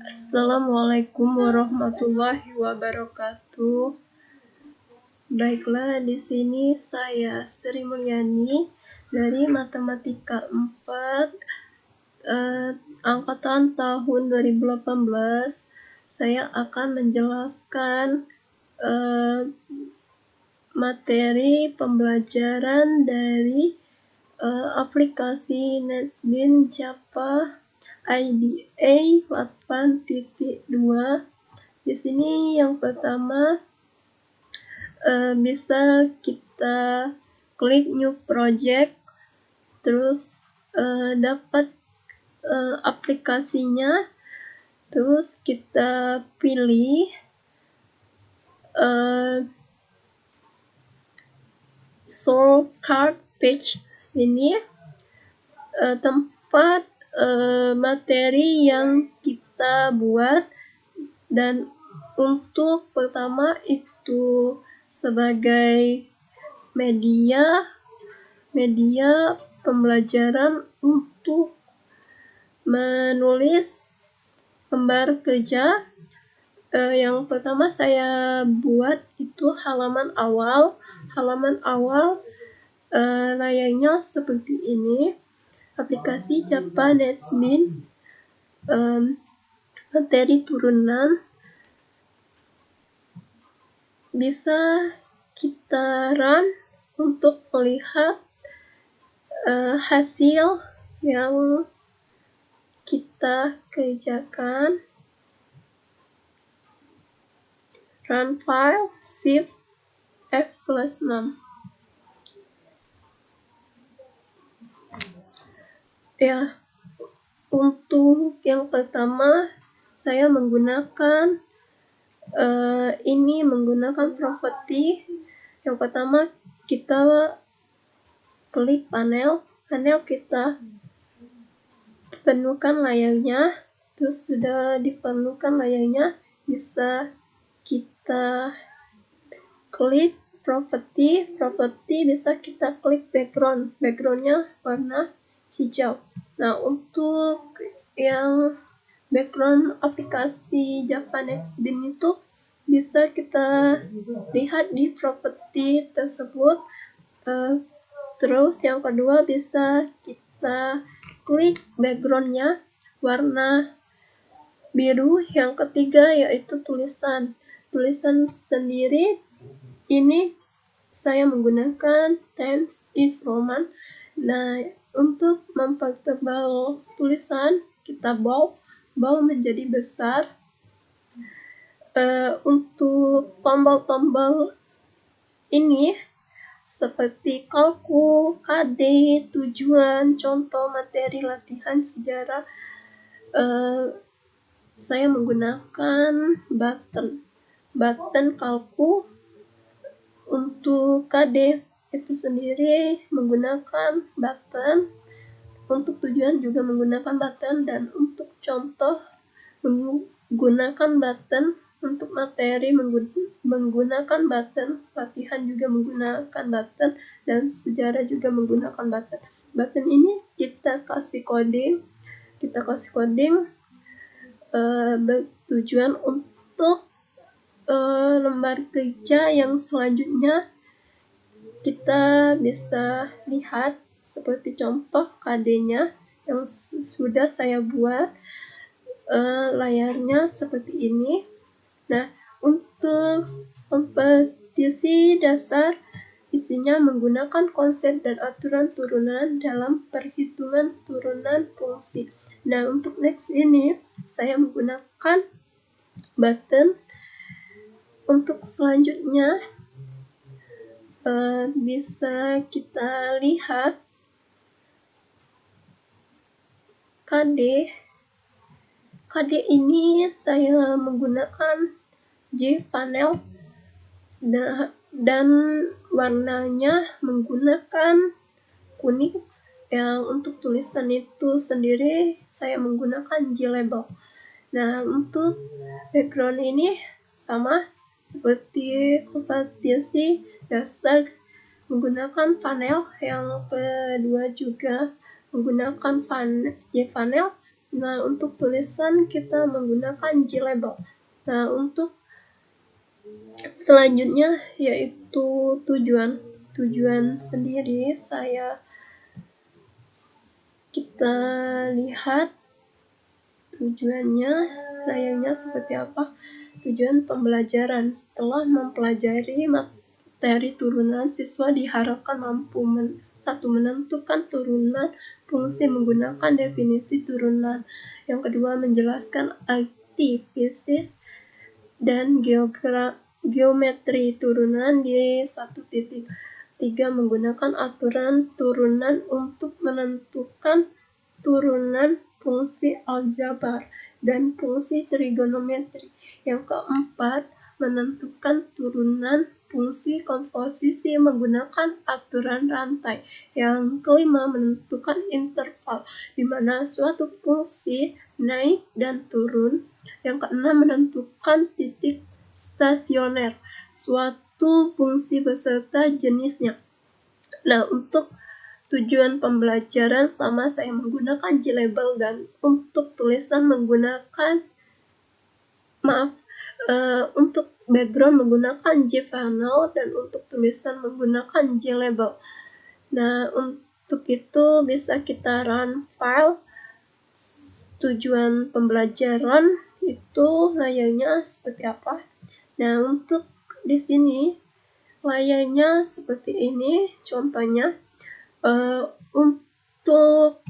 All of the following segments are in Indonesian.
Assalamualaikum warahmatullahi wabarakatuh. Baiklah, di sini saya Sri Mulyani dari Matematika 4 angkatan tahun 2018. Saya akan menjelaskan materi pembelajaran dari aplikasi Nesbin Java IDE 8.2. Di sini yang pertama bisa kita klik new project, terus dapat aplikasinya, terus kita pilih shortcut page. Ini tempat materi yang kita buat, dan untuk pertama itu sebagai media pembelajaran untuk menulis lembar kerja. Yang pertama saya buat itu halaman awal, layarnya seperti ini. Aplikasi Java Nesbin, materi turunan, bisa kita run untuk melihat hasil yang kita kerjakan. Run file, shift F+6. Ya, untuk yang pertama saya menggunakan properti. Yang pertama kita klik panel, kita penuhkan layarnya. Terus sudah dipenuhkan layarnya, bisa kita klik properti, bisa kita klik backgroundnya warna hijau. Nah, untuk yang background aplikasi Java Nesbin itu bisa kita lihat di properti tersebut. Terus yang kedua bisa kita klik backgroundnya warna biru. Yang ketiga yaitu tulisan sendiri. Ini saya menggunakan Times is Roman. Nah, untuk mempertebal tulisan kita bawa menjadi besar. Untuk tombol-tombol ini seperti kalku, KD, tujuan, contoh, materi, latihan, sejarah, saya menggunakan button kalku. Untuk KD itu sendiri menggunakan button, untuk tujuan juga menggunakan button, dan untuk contoh menggunakan button, untuk materi menggunakan button, latihan juga menggunakan button, dan sejarah juga menggunakan button. Button ini kita kasih coding bertujuan untuk lembar kerja yang selanjutnya. Kita bisa lihat seperti contoh KD-nya yang sudah saya buat. Layarnya seperti ini. Nah, untuk kompetisi dasar, isinya menggunakan konsep dan aturan turunan dalam perhitungan turunan fungsi. Nah, untuk next ini saya menggunakan button. Untuk selanjutnya bisa kita lihat KD ini saya menggunakan J-panel, dan warnanya menggunakan kuning. Yang untuk tulisan itu sendiri saya menggunakan J-label. Nah, untuk background ini sama seperti kompetisi dasar, menggunakan panel. Yang kedua juga menggunakan J-panel, Nah, untuk tulisan kita menggunakan G-label. Nah, untuk selanjutnya yaitu tujuan sendiri, kita lihat tujuannya, layaknya seperti apa. Tujuan pembelajaran: setelah mempelajari materi turunan, siswa diharapkan mampu menentukan turunan fungsi menggunakan definisi turunan. Yang kedua, menjelaskan arti fisik dan geometri turunan di 1.3, menggunakan aturan turunan untuk menentukan turunan fungsi aljabar dan fungsi trigonometri. Yang keempat, menentukan turunan fungsi komposisi menggunakan aturan rantai. Yang kelima, menentukan interval di mana suatu fungsi naik dan turun. Yang keenam, menentukan titik stasioner suatu fungsi beserta jenisnya. Nah, untuk tujuan pembelajaran sama saya menggunakan G-label, dan untuk tulisan menggunakan untuk background menggunakan G-panel, dan untuk tulisan menggunakan G-label. Nah, untuk itu bisa kita run file. Tujuan pembelajaran itu layaknya seperti apa. Nah, untuk di sini layaknya seperti ini contohnya. Untuk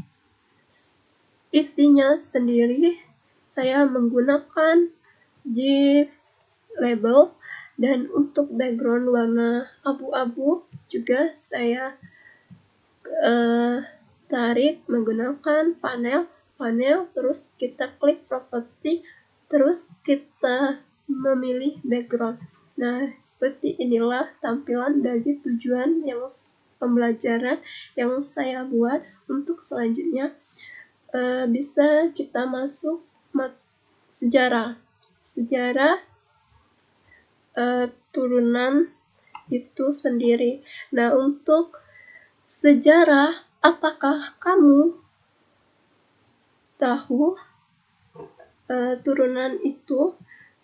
isinya sendiri saya menggunakan G-label, dan untuk background warna abu-abu juga saya tarik menggunakan panel, terus kita klik properti, terus kita memilih background. Nah, seperti inilah tampilan dari tujuan pembelajaran yang saya buat. Untuk selanjutnya bisa kita masuk sejarah turunan itu sendiri. Nah, untuk sejarah, apakah kamu tahu turunan itu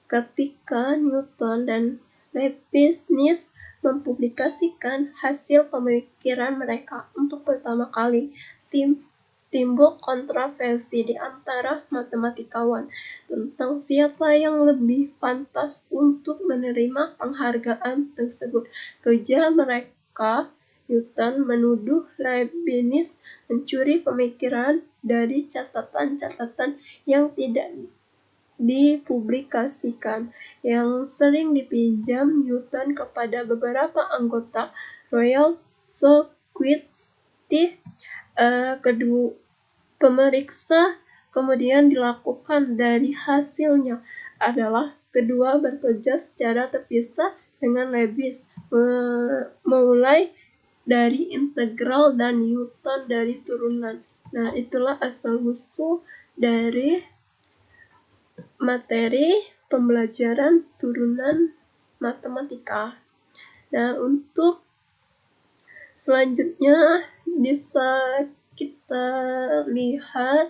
ketika Newton dan Leibniz mempublikasikan hasil pemikiran mereka untuk pertama kali, timbul kontroversi di antara matematikawan tentang siapa yang lebih pantas untuk menerima penghargaan tersebut. Kerja mereka, Newton menuduh Leibniz mencuri pemikiran dari catatan-catatan yang tidak dipublikasikan, yang sering dipinjam Newton kepada beberapa anggota Royal Society. Pemeriksa kemudian dilakukan dari hasilnya adalah kedua bekerja secara terpisah dengan Leibniz, mulai dari integral dan Newton dari turunan. Nah, itulah asal-usul dari materi pembelajaran turunan matematika. Nah, untuk selanjutnya bisa kita lihat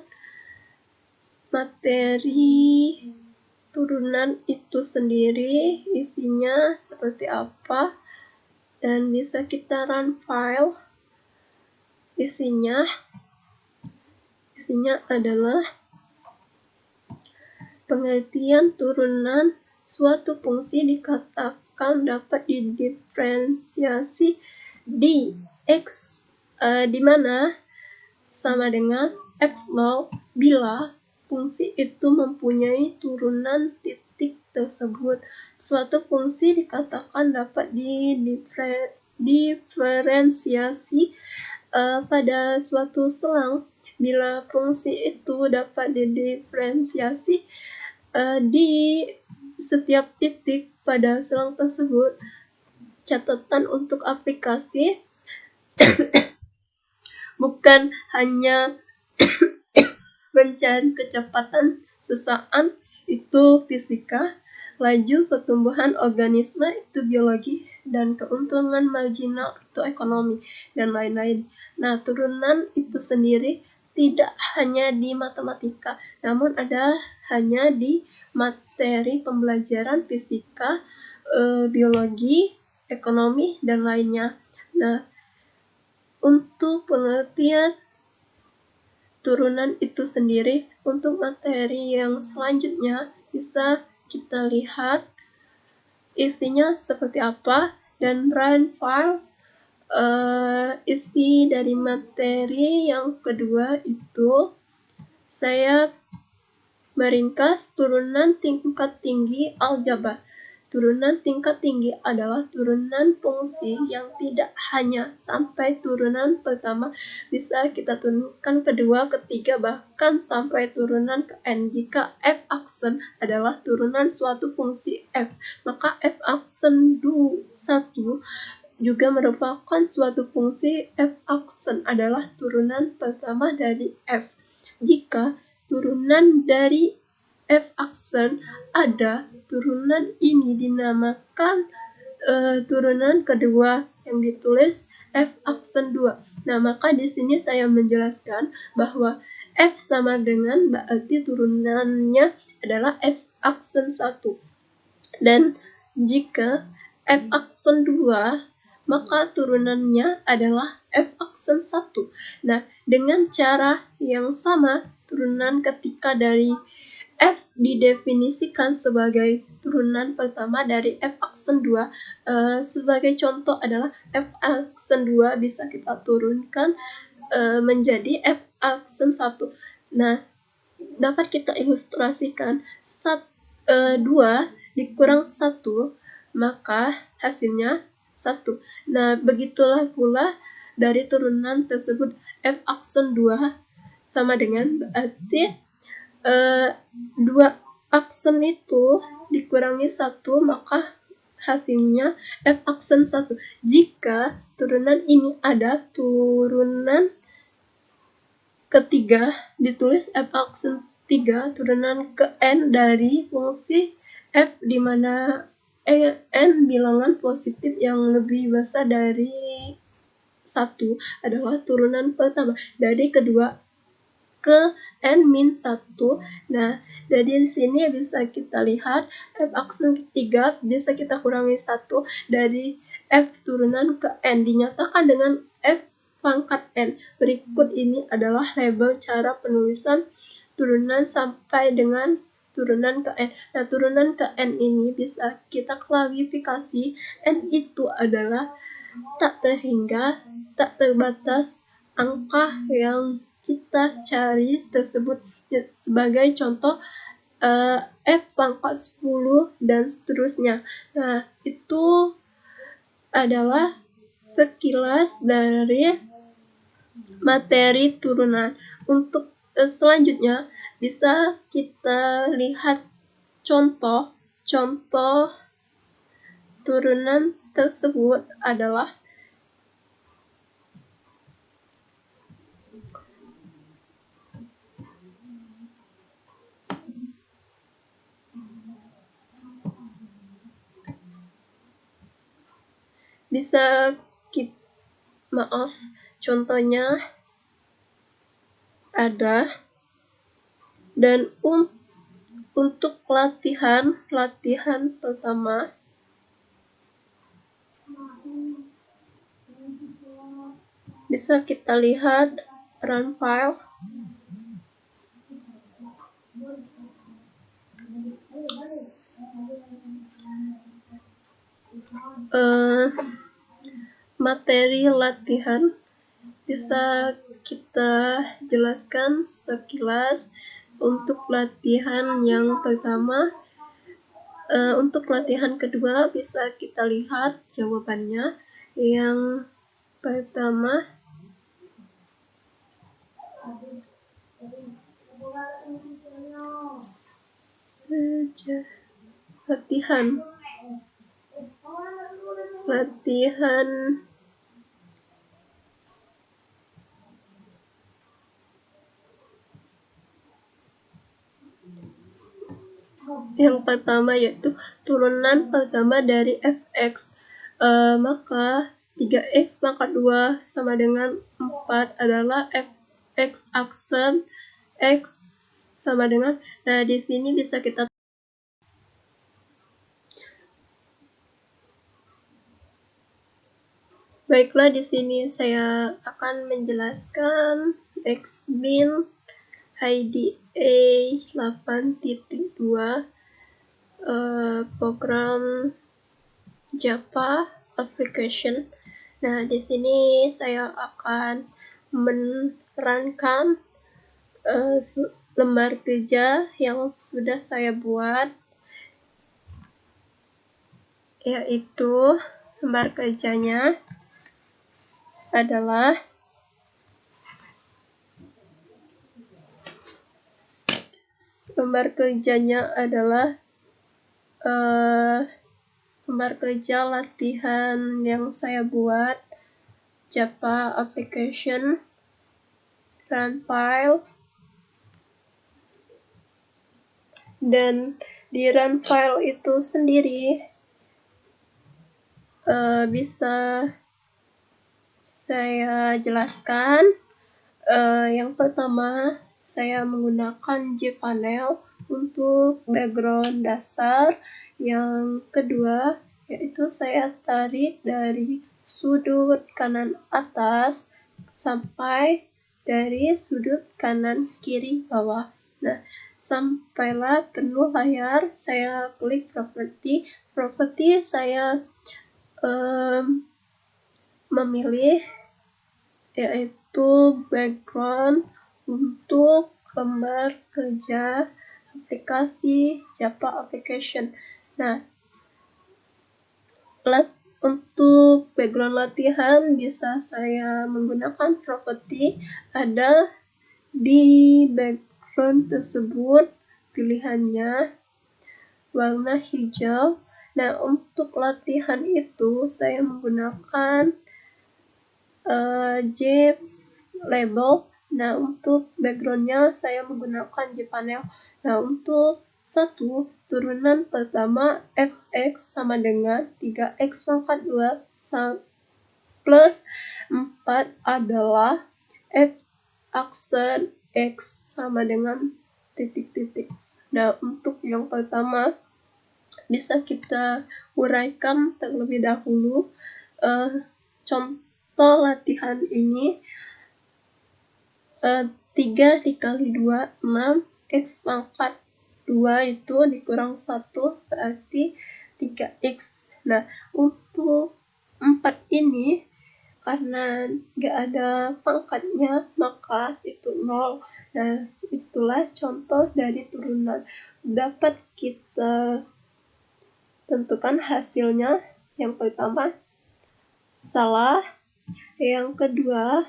materi turunan itu sendiri isinya seperti apa, dan bisa kita run file. Isinya adalah pengertian turunan suatu fungsi dikatakan dapat didiferensiasi di X, di mana sama dengan X0 bila fungsi itu mempunyai turunan titik tersebut. Suatu fungsi dikatakan dapat didiferensiasi pada suatu selang bila fungsi itu dapat didiferensiasi di setiap titik pada selang tersebut. Catatan untuk aplikasi bukan hanya mencari kecepatan sesaat, itu fisika, laju pertumbuhan organisme, itu biologi, dan keuntungan marginal, itu ekonomi, dan lain-lain. Nah, turunan itu sendiri tidak hanya di matematika, namun ada hanya di materi pembelajaran fisika, biologi, ekonomi, dan lainnya. Nah, untuk pengertian turunan itu sendiri, untuk materi yang selanjutnya bisa kita lihat isinya seperti apa, dan run file isi dari materi yang kedua itu saya meringkas turunan tingkat tinggi aljabar. Turunan tingkat tinggi adalah turunan fungsi yang tidak hanya sampai turunan pertama, bisa kita turunkan kedua, ketiga, bahkan sampai turunan ke n. Jika f aksen adalah turunan suatu fungsi f, maka f aksen 1 juga merupakan suatu fungsi. F aksen adalah turunan pertama dari f. Jika turunan dari f aksen ada, turunan ini dinamakan turunan kedua yang ditulis f aksen 2. Nah, maka di sini saya menjelaskan bahwa f sama dengan berarti turunannya adalah f aksen 1. Dan jika f aksen 2, maka turunannya adalah f aksen 1. Nah, dengan cara yang sama, turunan ketika dari f didefinisikan sebagai turunan pertama dari f aksen 2. Sebagai contoh adalah f aksen 2 bisa kita turunkan menjadi f aksen 1. Nah, dapat kita ilustrasikan 2 dikurang 1, maka hasilnya 1. Nah, begitulah pula dari turunan tersebut, f aksen 2 sama dengan berarti 2 aksen itu dikurangi 1, maka hasilnya f aksen 1. Jika turunan ini ada, turunan ketiga ditulis f aksen 3, turunan ke n dari fungsi f di mana n bilangan positif yang lebih besar dari 1 adalah turunan pertama. Dari kedua ke n-1. Nah, dari sini bisa kita lihat f aksen ketiga bisa kita kurangi 1 dari f turunan ke n dinyatakan dengan f pangkat n. Berikut ini adalah label cara penulisan turunan sampai dengan turunan ke n. Nah, turunan ke n ini bisa kita klarifikasi. N itu adalah tak terhingga, tak terbatas angka yang kita cari tersebut. Sebagai contoh, f pangkat 10 dan seterusnya. Nah, itu adalah sekilas dari materi turunan. Untuk selanjutnya bisa kita lihat contoh turunan tersebut adalah contohnya ada, dan untuk latihan pertama bisa kita lihat run file. Materi latihan bisa kita jelaskan sekilas. Untuk latihan yang pertama, untuk latihan kedua bisa kita lihat jawabannya. Yang pertama, latihan yang pertama yaitu turunan pertama dari fx. Maka 3x pangkat 2 sama dengan 4 adalah f X aksen X sama dengan, nah di sini bisa kita baiklah, di sini saya akan menjelaskan Xmin IDE 8.2 program Java application. Nah, di sini saya akan menerangkan lembar kerja yang sudah saya buat, yaitu lembar kerjanya adalah lembar kerja latihan yang saya buat, Java application, run file, dan di run file itu sendiri bisa saya jelaskan. Yang pertama, saya menggunakan jpanel untuk background dasar. Yang kedua, yaitu saya tarik dari sudut kanan atas sampai dari sudut kanan kiri bawah. Nah, sampailah penuh layar, saya klik properti, saya memilih yaitu background untuk lembar kerja aplikasi Java application. Nah, untuk background latihan bisa saya menggunakan properti, ada di background tersebut pilihannya warna hijau. Nah, untuk latihan itu saya menggunakan J label. Nah, untuk backgroundnya saya menggunakan jpanel. Nah, untuk turunan pertama fx sama dengan 3x pangkat 2 plus 4 adalah f aksen x sama dengan titik-titik. Nah, untuk yang pertama bisa kita uraikan terlebih dahulu. Contoh latihan ini 3 dikali 2, 6, x pangkat 2 itu dikurang 1 berarti 3x. Nah, untuk 4 ini karena gak ada pangkatnya maka itu 0. Nah, itulah contoh dari turunan. Dapat kita tentukan hasilnya. Yang pertama salah, yang kedua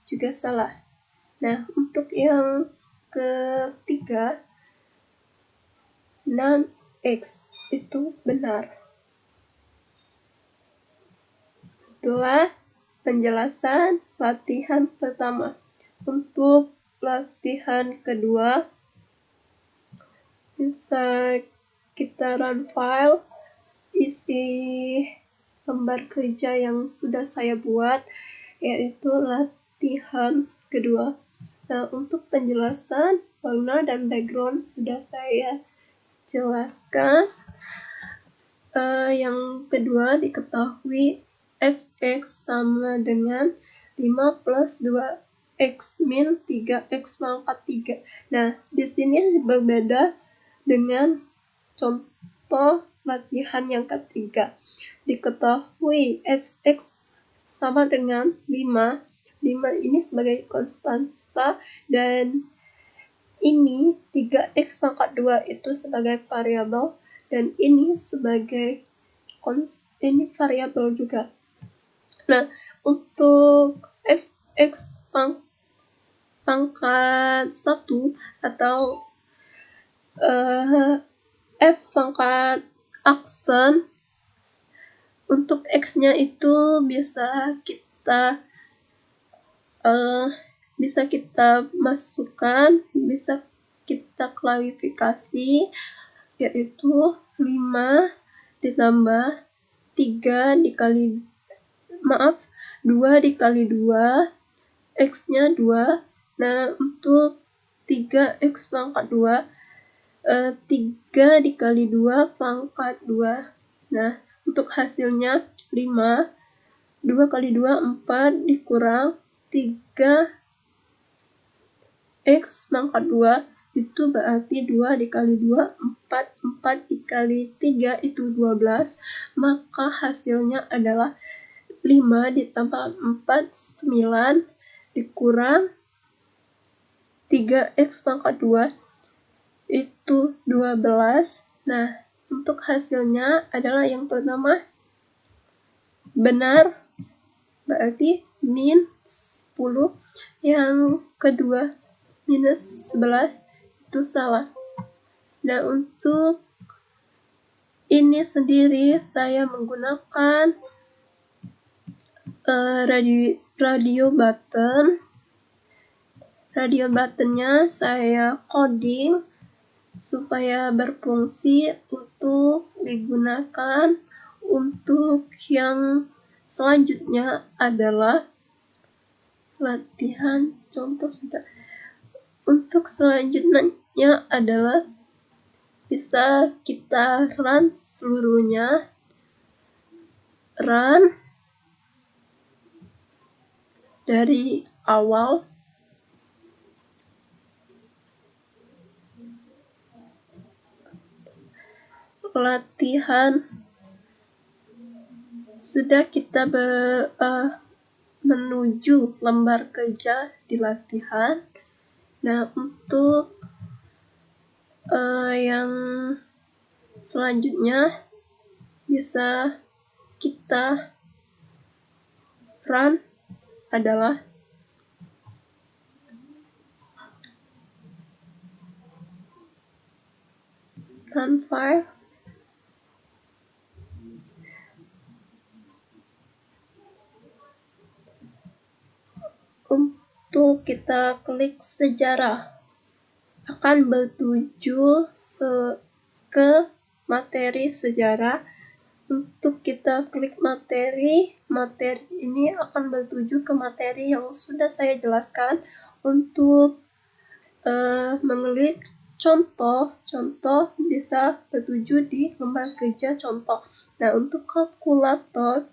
juga salah. Nah, untuk yang ketiga 6x itu benar. Itulah penjelasan latihan pertama. Untuk latihan kedua bisa kita run file, isi lembar kerja yang sudah saya buat, yaitu latihan kedua. Nah, untuk penjelasan warna dan background sudah saya jelaskan. Yang kedua diketahui fx sama dengan 5 plus 2x min 3x pangkat 3. Nah, di sini berbeda dengan contoh latihan yang ketiga. Diketahui fx sama dengan 5 ini sebagai konstanta dan ini 3x pangkat 2 itu sebagai variabel dan ini sebagai ini variabel juga. Nah, untuk fx pangkat 1 atau f pangkat aksen, untuk x-nya itu bisa kita masukkan, bisa kita klarifikasi, yaitu 5 ditambah 3 dikali 2 dikali 2, X-nya 2. Nah, untuk 3X pangkat 2, 3 dikali 2 pangkat 2. Nah, untuk hasilnya 5. 2 kali 2, 4, dikurang 3X pangkat 2, itu berarti 2 dikali 2, 4. 4 dikali 3 itu 12. Maka hasilnya adalah 5 ditambah 4, 9, dikurang 3X pangkat 2, itu 12. Nah, untuk hasilnya adalah yang pertama benar, berarti min 10. Yang kedua minus 11, itu salah. Nah, untuk ini sendiri saya menggunakan radio button. Radio buttonnya saya coding supaya berfungsi untuk digunakan untuk yang selanjutnya adalah latihan contoh sudah. Untuk selanjutnya adalah bisa kita run seluruhnya. Run dari awal. Latihan sudah kita menuju lembar kerja di latihan. Nah, untuk yang selanjutnya bisa kita run adalah run file. Untuk kita klik sejarah, akan bertuju ke materi sejarah. Untuk kita klik materi ini akan bertuju ke materi yang sudah saya jelaskan. Untuk mengklik contoh bisa bertuju di lembar kerja contoh. Nah, untuk kalkulator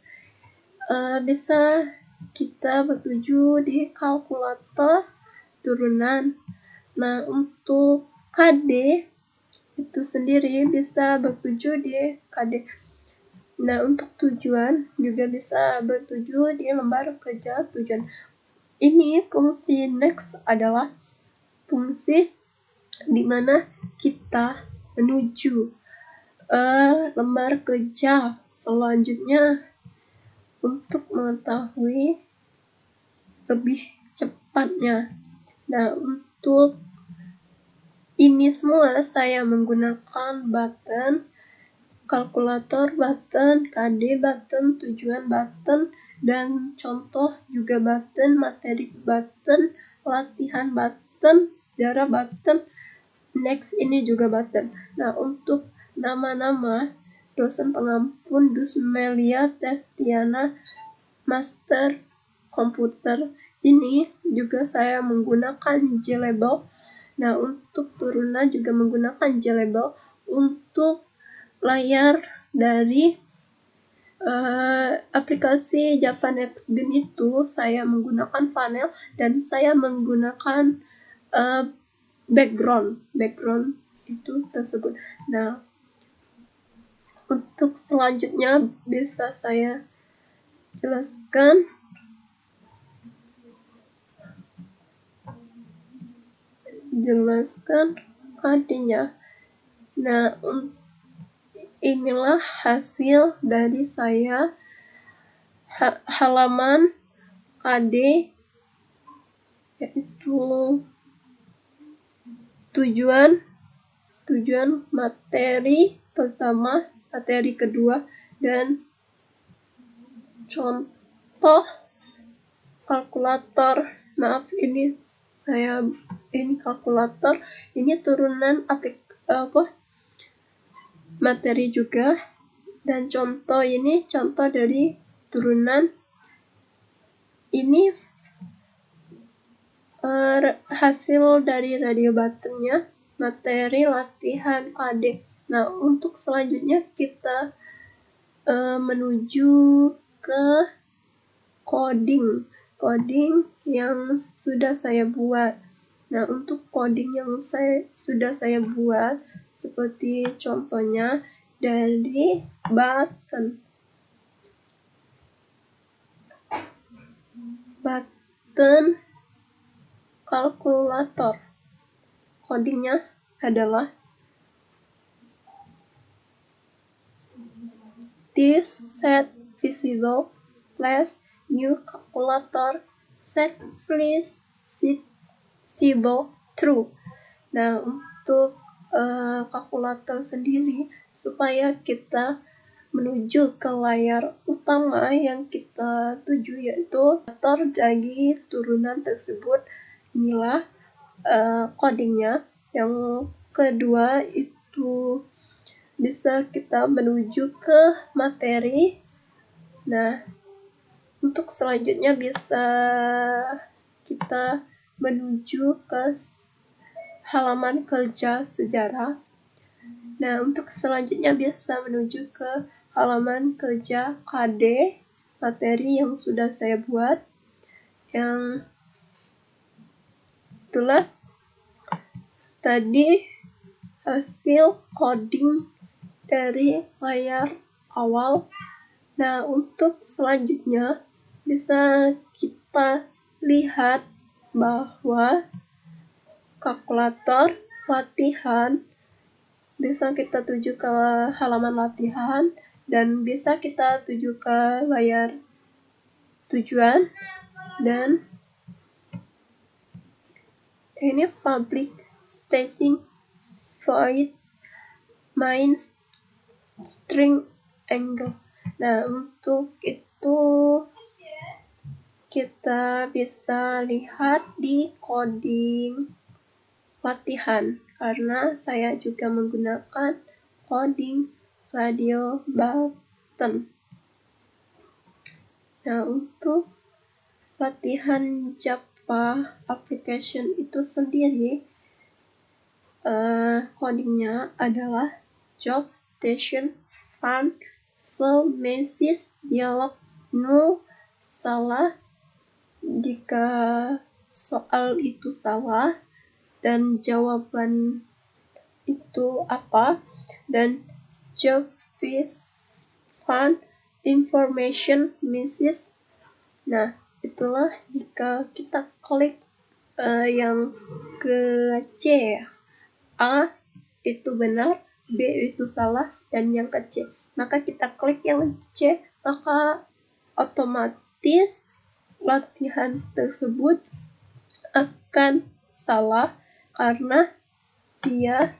bisa kita bertuju di kalkulator turunan. Nah, untuk KD itu sendiri bisa bertuju di KD. Nah, untuk tujuan juga bisa bertuju di lembar kerja tujuan. Ini fungsi next adalah fungsi di mana kita menuju lembar kerja selanjutnya. Untuk mengetahui lebih cepatnya. Nah, untuk ini semua saya menggunakan button, kalkulator button, KD button, tujuan button, dan contoh juga button, materi button, latihan button, sejarah button, next ini juga button. Nah, untuk nama-nama dosen pengampun Dusmelia Testiana Master Komputer ini juga saya menggunakan J-Label. Nah, untuk turunan juga menggunakan J-Label. Untuk layar dari aplikasi Japanex Bin itu saya menggunakan panel dan saya menggunakan background itu tersebut. Nah, untuk selanjutnya bisa saya jelaskan KD-nya. Nah, inilah hasil dari saya halaman KD, yaitu tujuan materi pertama, materi kedua, dan contoh kalkulator. Maaf, ini kalkulator, ini turunan materi juga, dan contoh ini contoh dari turunan ini hasil dari radio buttonnya, materi latihan KD. Nah, untuk selanjutnya kita menuju ke coding yang sudah saya buat. Nah, untuk coding yang sudah saya buat, seperti contohnya dari button kalkulator. Codingnya adalah this set visible plus new calculator set visible true. Nah, untuk kalkulator sendiri, supaya kita menuju ke layar utama yang kita tuju, yaitu kalkulator dari turunan tersebut. Inilah codingnya. Yang kedua itu bisa kita menuju ke materi. Nah, untuk selanjutnya bisa kita menuju ke halaman kerja sejarah. Nah, untuk selanjutnya bisa menuju ke halaman kerja KD, materi yang sudah saya buat. Yang itulah tadi hasil coding dari layar awal. Nah, untuk selanjutnya bisa kita lihat bahwa kalkulator latihan bisa kita tuju ke halaman latihan dan bisa kita tuju ke layar tujuan. Dan ini public staging void main string angle. Nah, untuk itu kita bisa lihat di coding latihan, karena saya juga menggunakan coding radio button. Nah, untuk latihan Java application itu sendiri, codingnya adalah job station fun so message dialog null salah jika soal itu salah dan jawaban itu apa, dan job fun information message. Nah, itulah jika kita klik yang ke C, A itu benar, B itu salah, dan yang ke C. Maka kita klik yang C, maka otomatis latihan tersebut akan salah karena dia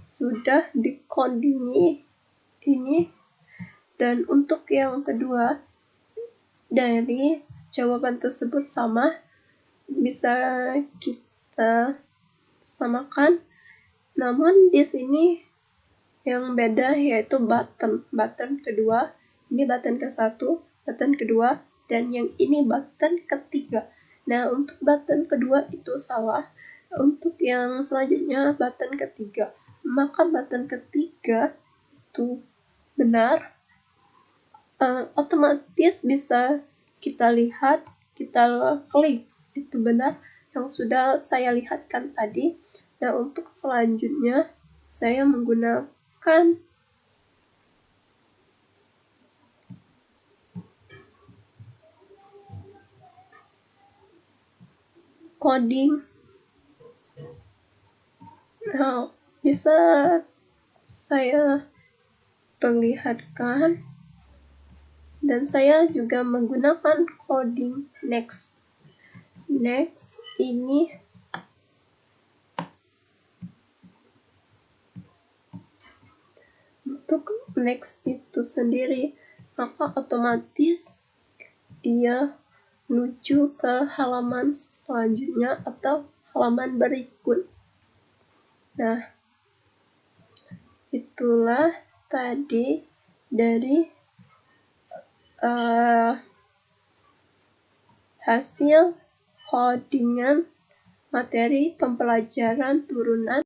sudah dicodingi ini. Dan untuk yang kedua, dari jawaban tersebut sama, bisa kita samakan. Namun di sini yang beda yaitu button kedua. Ini button ke-1, button kedua, dan yang ini button ketiga. Nah, untuk button kedua itu salah. Untuk yang selanjutnya button ketiga, maka button ketiga itu benar. Otomatis bisa kita lihat, kita klik itu benar yang sudah saya lihatkan tadi. Nah, untuk selanjutnya saya menggunakan coding. Nah, bisa saya perlihatkan, dan saya juga menggunakan coding next. Next ini untuk next itu sendiri, maka otomatis dia menuju ke halaman selanjutnya atau halaman berikut. Nah, itulah tadi dari hasil codingan materi pembelajaran turunan